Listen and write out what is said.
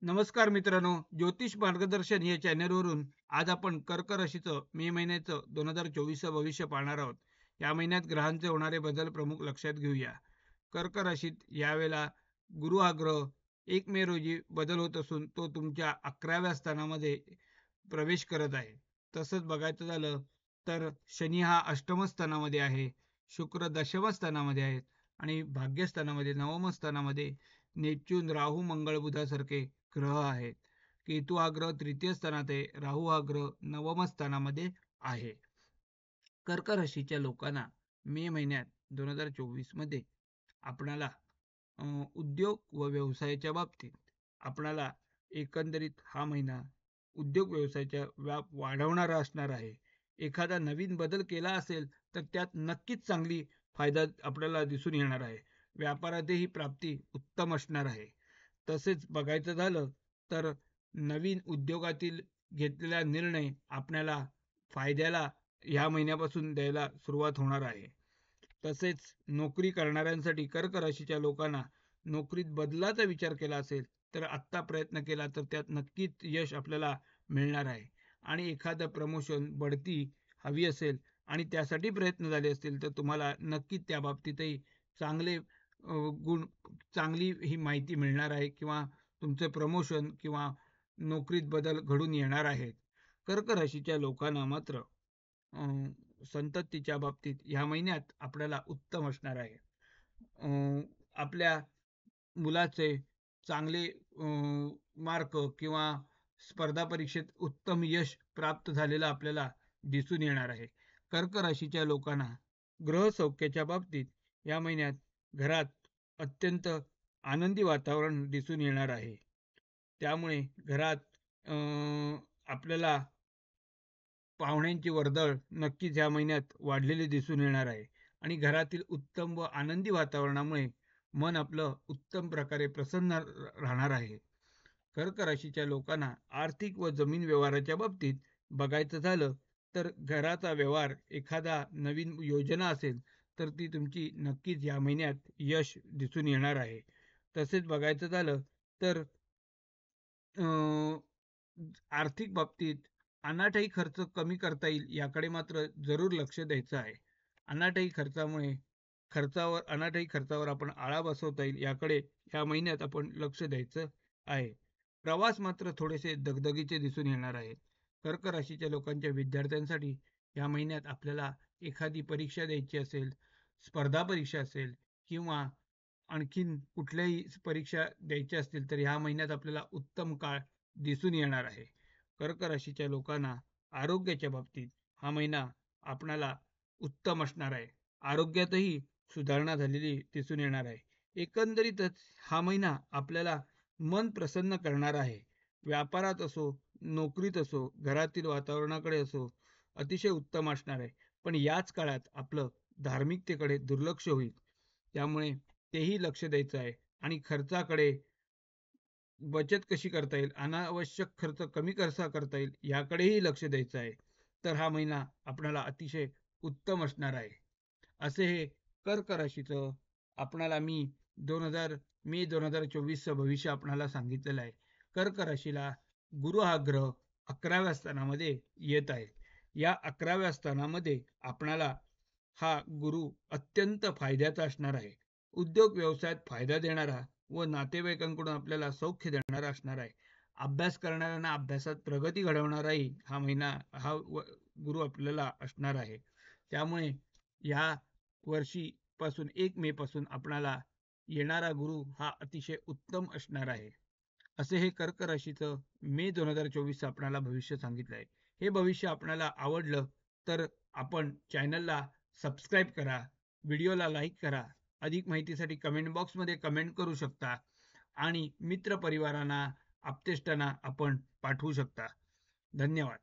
नमस्कार मित्रांनो, ज्योतिष मार्गदर्शन या चॅनलवरून आज आपण कर्क राशीचं मे महिन्याचं 2024 भविष्य पाहणार आहोत. या महिन्यात ग्रहांचे होणारे बदल प्रमुख लक्षात घेऊया. कर्क राशीत यावेळेला गुरु हा ग्रह 1 मे रोजी बदल होत असून तो तुमच्या 11व्या स्थानामध्ये प्रवेश करत आहे. तसंच बघायचं झालं तर शनी हा अष्टम स्थानामध्ये आहे, शुक्र दशम स्थानामध्ये आहेत आणि भाग्यस्थानामध्ये नवम स्थानामध्ये नेपच्यून, राहू, मंगळ, बुधासारखे ग्रह आहेत. केतू हा ग्रह तृतीय स्थानात आहे, राहू हा ग्रह नवम स्थानामध्ये आहे. कर्क राशीच्या लोकांना मे महिन्यात 2024 मध्ये आपणाला उद्योग व व्यवसायाच्या बाबतीत आपणाला एकंदरीत हा महिना उद्योग व्यवसायाचा व्याप वाढवणारा असणार आहे. एखादा नवीन बदल केला असेल तर त्यात नक्कीच चांगली फायदा आपल्याला दिसून येणार आहे. व्यापारातही प्राप्ती उत्तम असणार आहे. तसेच बघायचं झालं तर नवीन उद्योगातील घेतलेला निर्णय आपल्याला फायद्याला ह्या महिन्यापासून द्यायला सुरुवात होणार आहे. तसेच नोकरी करणाऱ्यांसाठी कर्क राशीच्या लोकांना नोकरीत बदलाचा विचार केला असेल तर आत्ता प्रयत्न केला तर त्यात नक्कीच यश आपल्याला मिळणार आहे. आणि एखादं प्रमोशन, बढती हवी असेल आणि त्यासाठी प्रयत्न झाले असतील तर तुम्हाला नक्कीच त्या बाबतीतही चांगले गुण, चांगली ही माहिती मिळणार आहे किंवा तुमचे प्रमोशन किंवा नोकरीत बदल घडून येणार आहेत. कर्क राशीच्या लोकांना मात्र संततीच्या बाबतीत ह्या महिन्यात आपल्याला उत्तम असणार आहे. आपल्या मुलाचे चांगले मार्क किंवा स्पर्धा परीक्षेत उत्तम यश प्राप्त झालेलं आपल्याला दिसून येणार आहे. कर्क राशीच्या लोकांना ग्रह सौख्याच्या बाबतीत या महिन्यात घरात अत्यंत आनंदी वातावरण दिसून येणार आहे. त्यामुळे घरात आपल्याला पाहुण्यांची वर्दळ नक्कीच या महिन्यात वाढलेली दिसून येणार आहे आणि घरातील उत्तम व आनंदी वातावरणामुळे मन आपलं उत्तम प्रकारे प्रसन्न राहणार आहे. कर्क राशीच्या लोकांना आर्थिक व जमीन व्यवहाराच्या बाबतीत बघायचं झालं तर घराचा व्यवहार, एखादा नवीन योजना असेल तर ती तुमची नक्कीच या महिन्यात यश दिसून येणार आहे. तसेच बघायचं झालं तर आर्थिक बाबतीत अनाठायी खर्च कमी करता येईल याकडे मात्र जरूर लक्ष द्यायचं आहे. अनाठायी खर्चावर आपण आळा बसवता येईल याकडे ह्या महिन्यात आपण लक्ष द्यायचं आहे. प्रवास मात्र थोडेसे दगदगीचे दिसून येणार आहेत. कर्क राशीच्या लोकांच्या विद्यार्थ्यांसाठी या महिन्यात आपल्याला एखादी परीक्षा द्यायची असेल, स्पर्धा परीक्षा असेल किंवा आणखीन कुठल्याही परीक्षा द्यायच्या असतील तर ह्या महिन्यात आपल्याला उत्तम काळ दिसून येणार आहे. कर्क राशीच्या लोकांना आरोग्याच्या बाबतीत हा महिना आपणाला उत्तम असणार आहे. आरोग्यातही सुधारणा झालेली दिसून येणार आहे. एकंदरीतच हा महिना आपल्याला मन प्रसन्न करणार आहे. व्यापारात असो, नोकरीत असो, घरातील वातावरणाकडे असो, अतिशय उत्तम असणार आहे. पण याच काळात आपलं धार्मिकतेकडे दुर्लक्ष होईल. त्यामुळे तेही लक्ष द्यायचं आहे आणि खर्चाकडे बचत कशी करता येईल, अनावश्यक खर्च कमी कसा करता येईल याकडेही लक्ष द्यायचं आहे. तर हा महिना आपल्याला अतिशय उत्तम असणार आहे. असे हे कर्क राशीचं आपणाला मी 2024 भविष्य आपणाला सांगितलेलं आहे. कर्क राशीला गुरु हा ग्रह 11व्या स्थानामध्ये येत आहे. या 11व्या स्थानामध्ये आपणाला हा गुरु अत्यंत फायद्याचा असणार आहे. उद्योग व्यवसायात फायदा देणारा व नातेवाईकांकडून आपल्याला सौख्य देणारा असणार आहे. अभ्यास करणाऱ्यांना अभ्यासात प्रगती घडवणाराही हा महिना, गुरु आपल्याला असणार आहे. त्यामुळे या वर्षीपासून 1 मे पासून आपणाला येणारा गुरु हा अतिशय उत्तम असणार आहे. असे हे कर्क राशीचं मे 2024 आपणाला भविष्य सांगितलं आहे. हे भविष्य आपणाला आवडलं तर आपण चॅनलला सबस्क्राईब करा, व्हिडिओला लाईक करा. अधिक माहितीसाठी कमेंट बॉक्समध्ये कमेंट करू शकता आणि मित्रपरिवारांना, आप्तेष्टांना आपण पाठवू शकता. धन्यवाद.